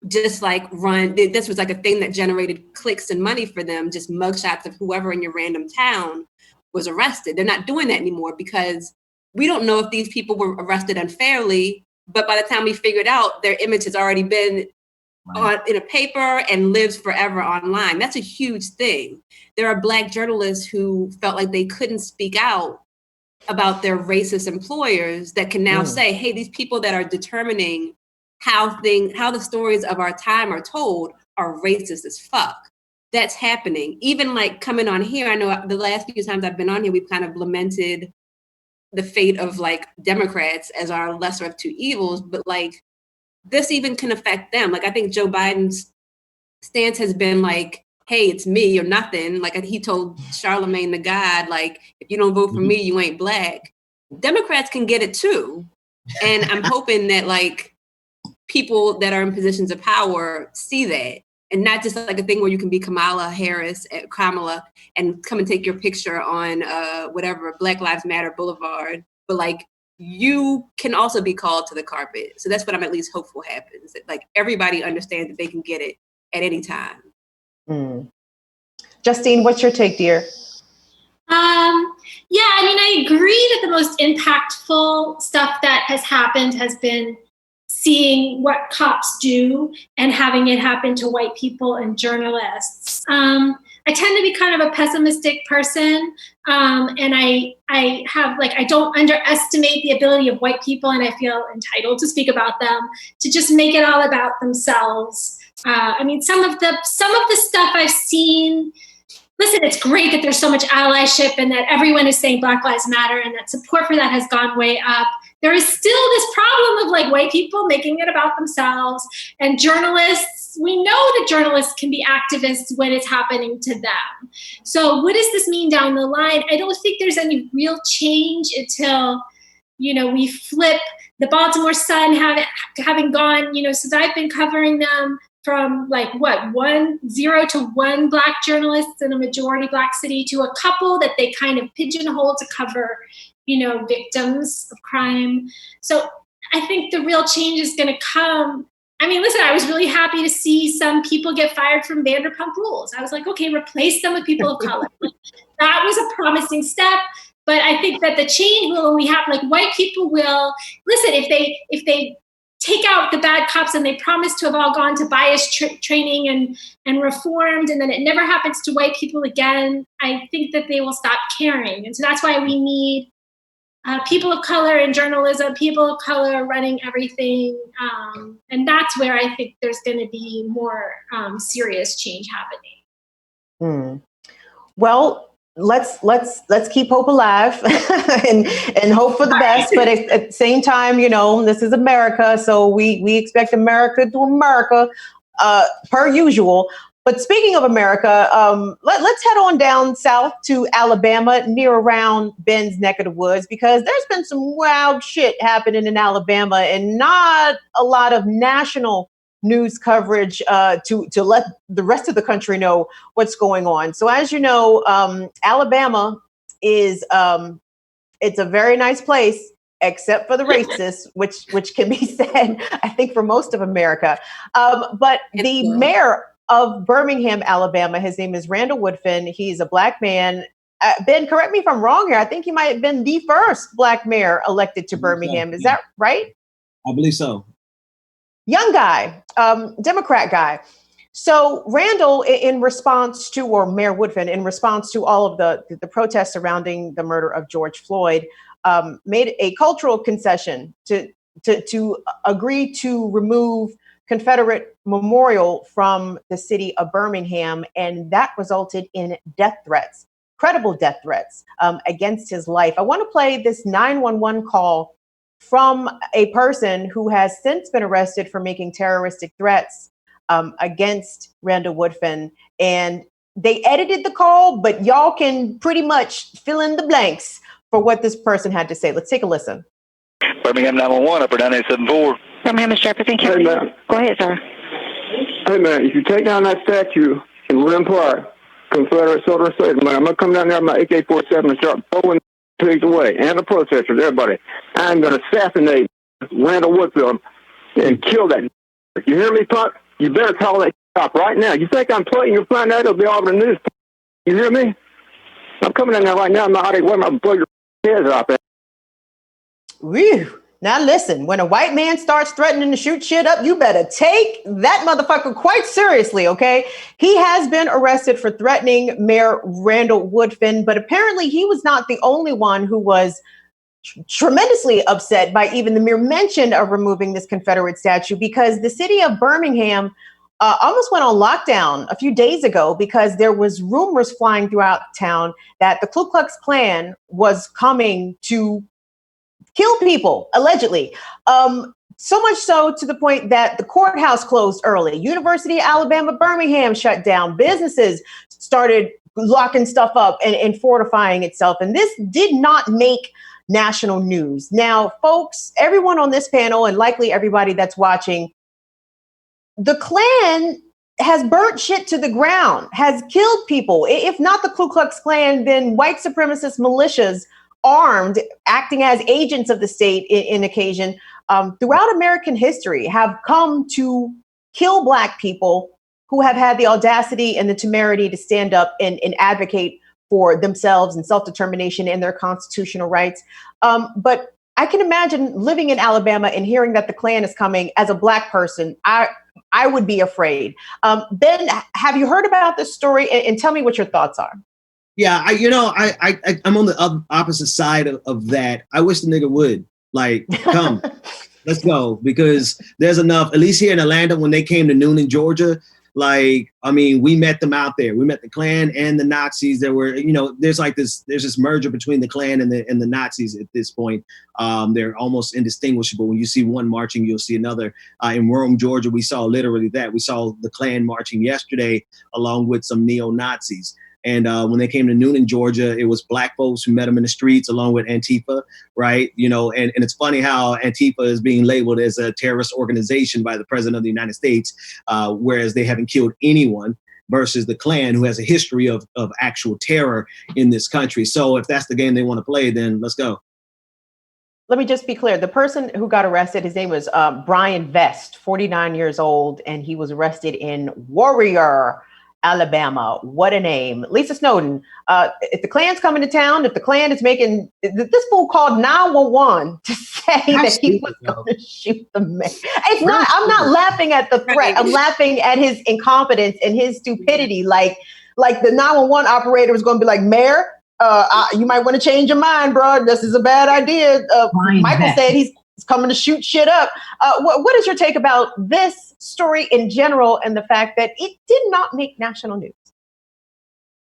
Just like this was like a thing that generated clicks and money for them, just mugshots of whoever in your random town was arrested. They're not doing that anymore because we don't know if these people were arrested unfairly, but by the time we figured out, their image has already been in a paper and lives forever online. That's a huge thing. There are Black journalists who felt like they couldn't speak out about their racist employers that can now say, hey, these people that are determining how the stories of our time are told are racist as fuck. That's happening. Even like coming on here, I know the last few times I've been on here, we've kind of lamented the fate of like Democrats as our lesser of two evils, but like, this even can affect them. Like, I think Joe Biden's stance has been like, hey, it's me or nothing. Like, he told Charlemagne the God, like, if you don't vote for me, you ain't Black. Democrats can get it too. And I'm hoping that like people that are in positions of power see that, and not just like a thing where you can be Kamala and come and take your picture on whatever, Black Lives Matter Boulevard, but like, you can also be called to the carpet. So that's what I'm at least hopeful happens. That like everybody understands that they can get it at any time. Justine, what's your take, dear? Yeah, I mean, I agree that the most impactful stuff that has happened has been seeing what cops do and having it happen to white people and journalists. I tend to be kind of a pessimistic person, and I have I don't underestimate the ability of white people, and I feel entitled to speak about them, to just make it all about themselves. I mean, some of the stuff I've seen. Listen, it's great that there's so much allyship and that everyone is saying Black Lives Matter and that support for that has gone way up. There is still this problem of like white people making it about themselves, and journalists. We know that journalists can be activists when it's happening to them. So what does this mean down the line? I don't think there's any real change until, we flip the Baltimore Sun having gone, since I've been covering them, from 0 to 1 Black journalists in a majority Black city to a couple that they kind of pigeonhole to cover, victims of crime. So I think the real change is going to come. I mean, listen, I was really happy to see some people get fired from Vanderpump Rules. I was like, okay, replace them with people of color. That was a promising step. But I think that the change will only happen. White people will listen if they take out the bad cops and they promise to have all gone to bias training and reformed, and then it never happens to white people again. I think that they will stop caring, and so that's why we need people of color in journalism, people of color running everything, and that's where I think there's going to be more serious change happening. Well, let's keep hope alive and hope for the best. But at the same time, this is America, so we expect America to America per usual. But speaking of America, let's head on down south to Alabama, near around Ben's neck of the woods, because there's been some wild shit happening in Alabama and not a lot of national news coverage to let the rest of the country know what's going on. So as you know, Alabama is it's a very nice place, except for the racists, which can be said, I think, for most of America. But the mayor of Birmingham, Alabama, his name is Randall Woodfin. He's a Black man. Ben, correct me if I'm wrong here. I think he might have been the first Black mayor elected to Birmingham. Is that right? I believe so. Young guy, Democrat guy. So Randall, in response to, or Mayor Woodfin, in response to all of the protests surrounding the murder of George Floyd, made a cultural concession to agree to remove Confederate memorial from the city of Birmingham, and that resulted in death threats, credible death threats against his life. I want to play this 911 call from a person who has since been arrested for making terroristic threats against Randall Woodfin. And they edited the call, but y'all can pretty much fill in the blanks for what this person had to say. Let's take a listen. Birmingham 911, upper 9874. Birmingham is Jefferson County. Hey, man. Go ahead, sir. Hey, man, if you take down that statue in William Park, Confederate soldier said, man, I'm going to come down there with my AK-47 and start blowing pigs away, and the protesters, everybody. I'm going to assassinate Randall Woodfin and kill that. You hear me, Puck? You better call that cop right now. You think I'm playing? You'll find out. It'll be all over the news. You hear me? I'm coming in there right now. I'm not out where my blow your heads off. Whew. Now listen, when a white man starts threatening to shoot shit up, you better take that motherfucker quite seriously, okay? He has been arrested for threatening Mayor Randall Woodfin, but apparently he was not the only one who was tremendously upset by even the mere mention of removing this Confederate statue, because the city of Birmingham almost went on lockdown a few days ago because there was rumors flying throughout town that the Ku Klux Klan was coming to kill people, allegedly. So much so to the point that the courthouse closed early. University of Alabama, Birmingham shut down. Businesses started locking stuff up and fortifying itself. And this did not make national news. Now, folks, everyone on this panel, and likely everybody that's watching, the Klan has burnt shit to the ground, has killed people. If not the Ku Klux Klan, then white supremacist militias armed, acting as agents of the state in occasion, throughout American history have come to kill Black people who have had the audacity and the temerity to stand up and advocate for themselves and self-determination and their constitutional rights. But I can imagine living in Alabama and hearing that the Klan is coming. As a Black person, I would be afraid. Ben, have you heard about this story? And tell me what your thoughts are. Yeah, I'm on the opposite side of that. I wish the nigga would, like, come, let's go, because there's enough, at least here in Atlanta, when they came to Noonan, Georgia, like, I mean, we met them out there. We met the Klan and the Nazis. There were, there's this merger between the Klan and the Nazis at this point. They're almost indistinguishable. When you see one marching, you'll see another. In Rome, Georgia, we saw literally that. We saw the Klan marching yesterday along with some neo-Nazis. And when they came to Noonan, Georgia, it was Black folks who met them in the streets along with Antifa, right? And it's funny how Antifa is being labeled as a terrorist organization by the president of the United States, whereas they haven't killed anyone, versus the Klan, who has a history of actual terror in this country. So if that's the game they want to play, then let's go. Let me just be clear. The person who got arrested, his name was Brian Vest, 49 years old, and he was arrested in Warrior, Alabama. What a name. Lisa Snowden, if the Klan's coming to town, if the Klan is making, this fool called 911 to say that he was going to shoot the man. It's not, I'm not laughing at the threat. I'm laughing at his incompetence and his stupidity. Like the 911 operator was going to be like, Mayor, you might want to change your mind, bro. This is a bad idea. Michael said he's coming to shoot shit up. What is your take about this story in general and the fact that it did not make national news?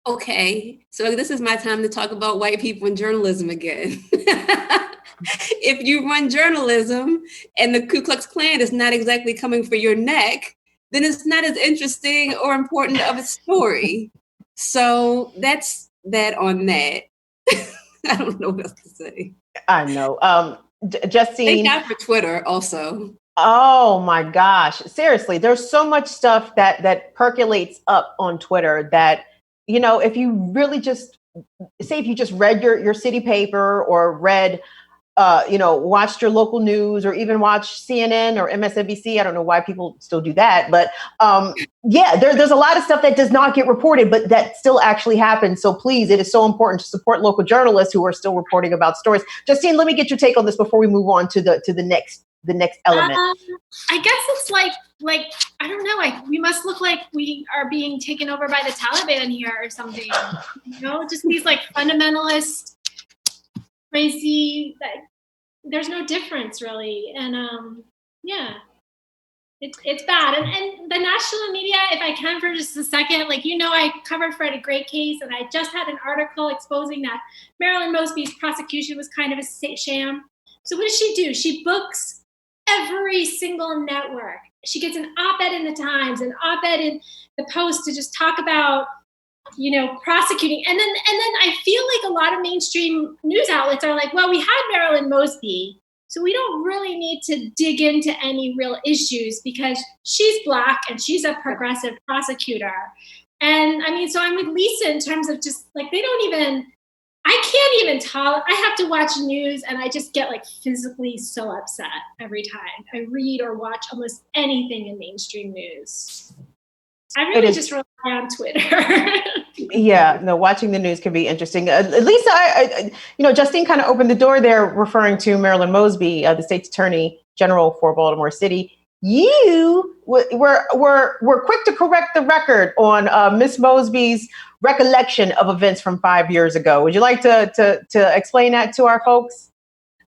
Okay, so this is my time to talk about white people in journalism again. If you run journalism and the Ku Klux Klan is not exactly coming for your neck, then it's not as interesting or important of a story. So that's that on that. I don't know what else to say. I know. Justine. Thank God for Twitter also. Oh my gosh. Seriously, there's so much stuff that percolates up on Twitter that, if you really just say, if you just read your city paper or read watched your local news or even watched CNN or MSNBC. I don't know why people still do that, but there's a lot of stuff that does not get reported, but that still actually happens. So please, it is so important to support local journalists who are still reporting about stories. Justine, let me get your take on this before we move on to the next element. I guess it's like I don't know. We must look like we are being taken over by the Taliban here or something. Just these like fundamentalist, crazy. There's no difference really, and it's bad. And the national media, if I can for just a second, I covered Fred a great case, and I just had an article exposing that Marilyn Mosby's prosecution was kind of a sham. So what does she do? She books every single network. She gets an op-ed in the Times, an op-ed in the Post to just talk about, prosecuting. And then I feel like a lot of mainstream news outlets are like, well, we had Marilyn Mosby, so we don't really need to dig into any real issues because she's Black and she's a progressive prosecutor. And so I'm with Lisa in terms of just like, I can't even talk. I have to watch news and I just get physically so upset every time I read or watch almost anything in mainstream news. I really just rely on Twitter. Yeah, no, watching the news can be interesting. Lisa, Justine kind of opened the door there referring to Marilyn Mosby, the state's attorney general for Baltimore City. You were quick to correct the record on Miss Mosby's recollection of events from 5 years ago. Would you like to explain that to our folks?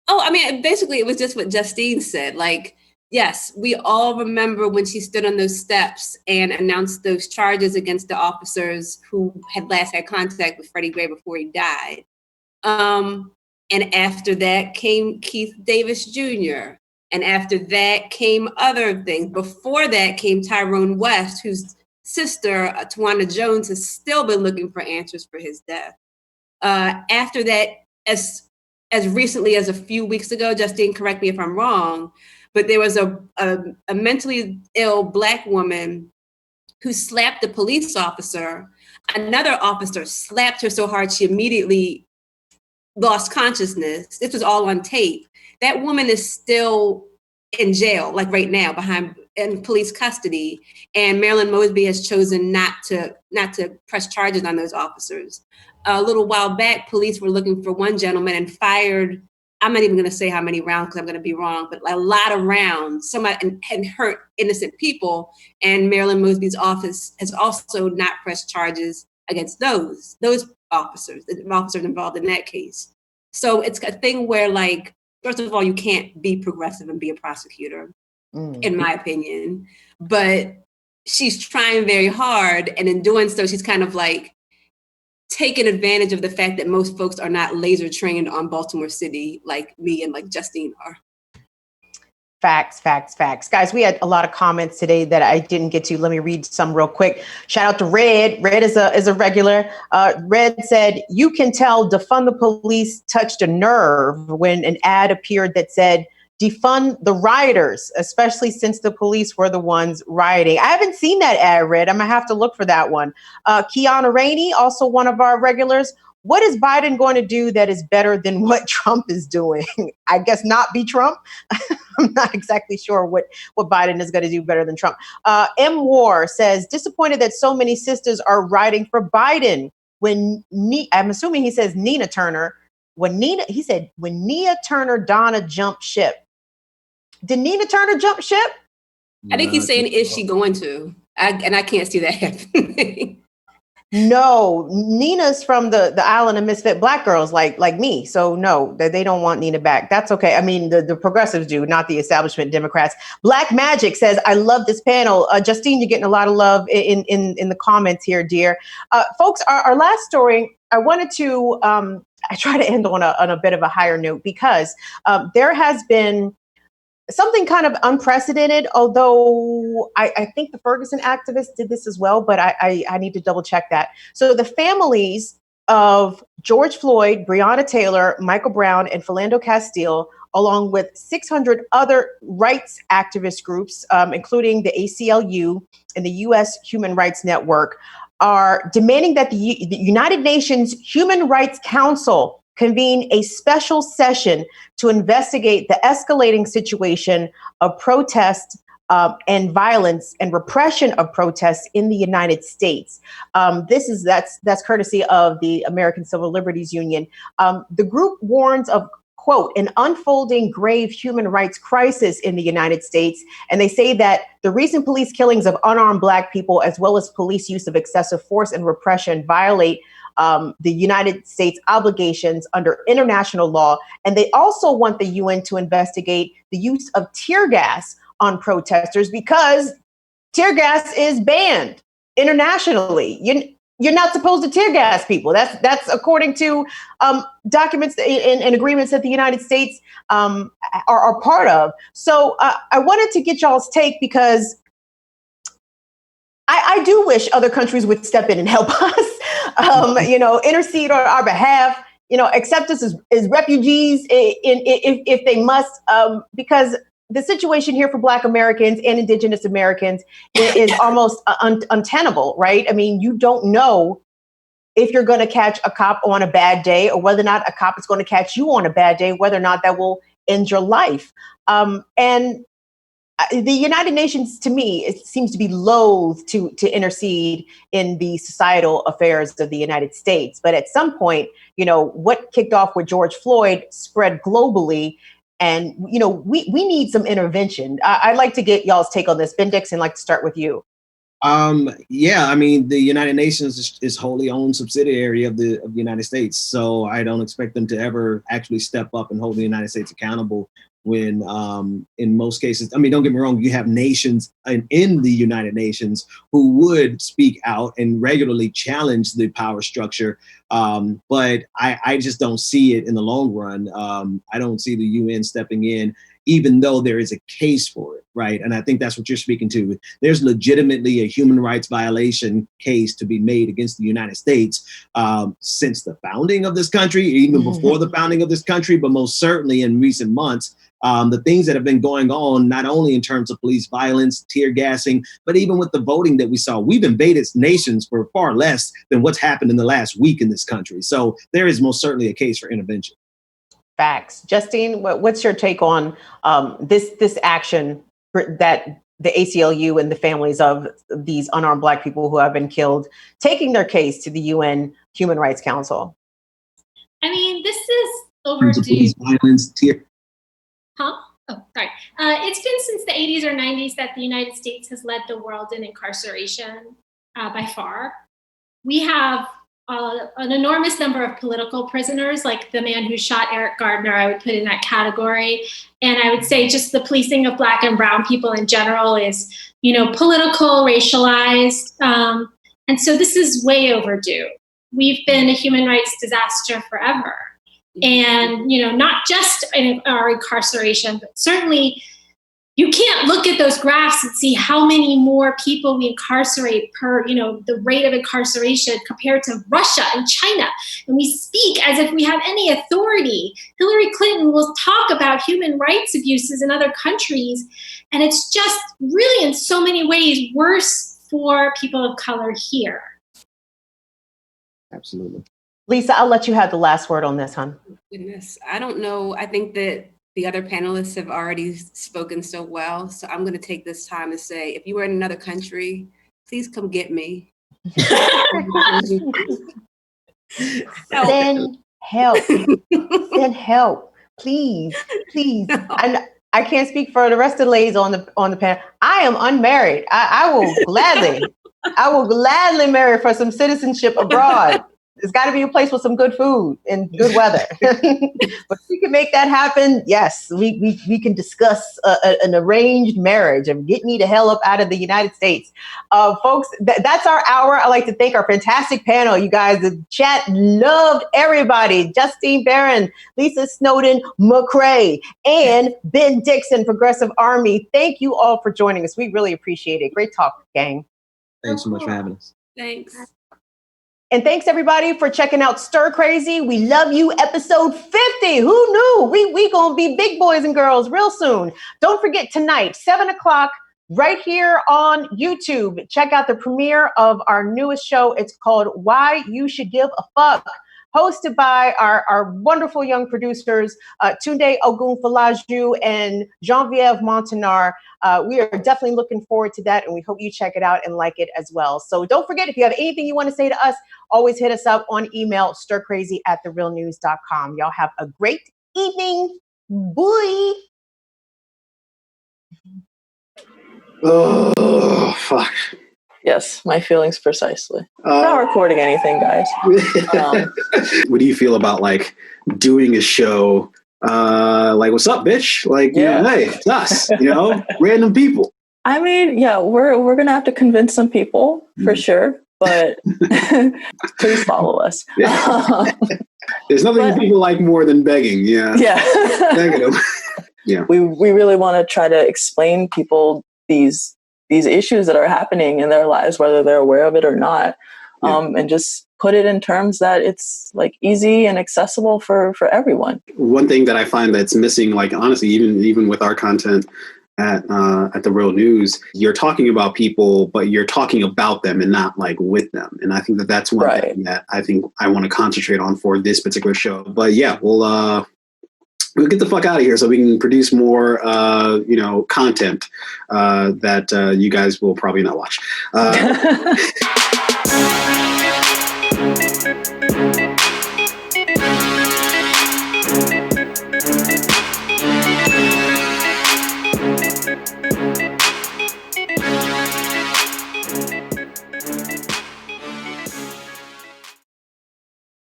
Oh, basically it was just what Justine said. Yes, we all remember when she stood on those steps and announced those charges against the officers who had last had contact with Freddie Gray before he died. And after that came Keith Davis Jr. And after that came other things. Before that came Tyrone West, whose sister, Tawana Jones, has still been looking for answers for his death. After that, as recently as a few weeks ago, Justine, correct me if I'm wrong, but there was a mentally ill Black woman who slapped a police officer. Another officer slapped her so hard she immediately lost consciousness. This was all on tape. That woman is still in jail, right now, in police custody. And Marilyn Mosby has chosen not to press charges on those officers. A little while back, police were looking for one gentleman and fired, I'm not even going to say how many rounds because I'm going to be wrong, but a lot of rounds, and hurt innocent people. And Marilyn Mosby's office has also not pressed charges against those officers, the officers involved in that case. So it's a thing where, first of all, you can't be progressive and be a prosecutor, in my opinion. But she's trying very hard. And in doing so, she's kind of taking advantage of the fact that most folks are not laser trained on Baltimore City like me and Justine are. Facts. Guys, we had a lot of comments today that I didn't get to. Let me read some real quick. Shout out to Red. Red is a regular. Red said, you can tell defund the police touched a nerve when an ad appeared that said, defund the rioters, especially since the police were the ones rioting. I haven't seen that ad, Red. I'm going to have to look for that one. Kiana Rainey, also one of our regulars. What is Biden going to do that is better than what Trump is doing? I guess not be Trump. I'm not exactly sure what Biden is going to do better than Trump. M. War says, disappointed that so many sisters are writing for Biden. I'm assuming he says Nina Turner. When Nia Turner Donna jumped ship. Did Nina Turner jump ship? I think he's saying, is she going to? And I can't see that happening. No, Nina's from the island of misfit Black girls like me. So no, they don't want Nina back. That's okay. The progressives do, not the establishment Democrats. Black Magic says, I love this panel. Justine, you're getting a lot of love in the comments here, dear. Folks, our last story, I wanted to, I try to end on a bit of a higher note because there has been something kind of unprecedented, although I think the Ferguson activists did this as well, but I need to double check that. So the families of George Floyd, Breonna Taylor, Michael Brown, and Philando Castile, along with 600 other rights activist groups, including the ACLU and the U.S. Human Rights Network, are demanding that the United Nations Human Rights Council convene a special session to investigate the escalating situation of protest and violence and repression of protests in the United States. That's courtesy of the American Civil Liberties Union. The group warns of, quote, an unfolding grave human rights crisis in the United States. And they say that the recent police killings of unarmed Black people, as well as police use of excessive force and repression, violate the United States obligations under international law. And they also want the UN to investigate the use of tear gas on protesters, because tear gas is banned internationally. You're not supposed to tear gas people. That's according to documents and agreements that the United States are part of. So I wanted to get y'all's take, because I do wish other countries would step in and help us, intercede on our behalf, accept us as refugees if they must, because the situation here for Black Americans and Indigenous Americans is almost untenable, right? I mean, you don't know if you're going to catch a cop on a bad day, or whether or not a cop is going to catch you on a bad day, whether or not that will end your life. And the United Nations, to me, it seems to be loath to intercede in the societal affairs of the United States. But at some point, what kicked off with George Floyd spread globally. And, we need some intervention. I'd like to get y'all's take on this. Ben Dixon, I'd like to start with you. Yeah, I mean, the United Nations is wholly owned subsidiary of the United States. So I don't expect them to ever actually step up and hold the United States accountable when in most cases, I mean, don't get me wrong, you have nations in the United Nations who would speak out and regularly challenge the power structure. But I just don't see it in the long run. I don't see the UN stepping in, even though there is a case for it, right? And I think that's what you're speaking to. There's legitimately a human rights violation case to be made against the United States since the founding of this country, even before the founding of this country, but most certainly in recent months. The things that have been going on, not only in terms of police violence, tear gassing, but even with the voting that we saw. We've invaded nations for far less than what's happened in the last week in this country. So there is most certainly a case for intervention. Facts. Justine, what's your take on this action that the ACLU and the families of these unarmed Black people who have been killed, taking their case to the UN Human Rights Council? I mean, this is overdue. Police violence, tear. Huh? Oh, sorry. It's been since the 80s or 90s that the United States has led the world in incarceration by far. We have an enormous number of political prisoners, like the man who shot Eric Gardner, I would put in that category. And I would say just the policing of Black and brown people in general is, political, racialized. And so this is way overdue. We've been a human rights disaster forever. And, not just in our incarceration, but certainly you can't look at those graphs and see how many more people we incarcerate per, the rate of incarceration compared to Russia and China. And we speak as if we have any authority. Hillary Clinton will talk about human rights abuses in other countries. And it's just really in so many ways worse for people of color here. Absolutely. Lisa, I'll let you have the last word on this, hon. Goodness, I don't know. I think that the other panelists have already spoken so well. So I'm going to take this time to say, if you were in another country, please come get me. Send help. Send help. Please. No. I can't speak for the rest of the ladies on the panel. I am unmarried. I will gladly marry for some citizenship abroad. There's got to be a place with some good food and good weather. But if we can make that happen, yes, we can discuss an arranged marriage and get me the hell up out of the United States. Folks, that's our hour. I'd like to thank our fantastic panel. You guys, the chat loved everybody. Justine Barron, Lisa Snowden-McCray, and Ben Dixon, Progressive Army. Thank you all for joining us. We really appreciate it. Great talk, gang. Thanks so much for having us. Thanks. And thanks everybody for checking out Stir Crazy. We love you. Episode 50. Who knew? We gonna be big boys and girls real soon. Don't forget tonight, 7:00, right here on YouTube. Check out the premiere of our newest show. It's called Why You Should Give a Fuck, hosted by our wonderful young producers, Tunde Ogunfolaju and Genevieve Montanar. We are definitely looking forward to that, and we hope you check it out and like it as well. So don't forget, if you have anything you want to say to us, always hit us up on email, stircrazy@therealnews.com. Y'all have a great evening. Bye. Oh, fuck. Yes, my feelings precisely. Not recording anything, guys. What do you feel about like doing a show like, what's up, bitch? Like, you know, hey, it's us, you know, random people. I mean, yeah, we're gonna have to convince some people for sure, but please follow us. Yeah. There's nothing people like more than begging. Yeah. Begging them. Yeah. We really want to try to explain people these issues that are happening in their lives, whether they're aware of it or not, and just put it in terms that it's like easy and accessible for everyone. One thing that I find that's missing, like honestly, even with our content at The Real News, you're talking about people, but you're talking about them and not like with them. And I think that's one thing that I think I want to concentrate on for this particular show. But yeah, we'll get the fuck out of here so we can produce more, content that you guys will probably not watch.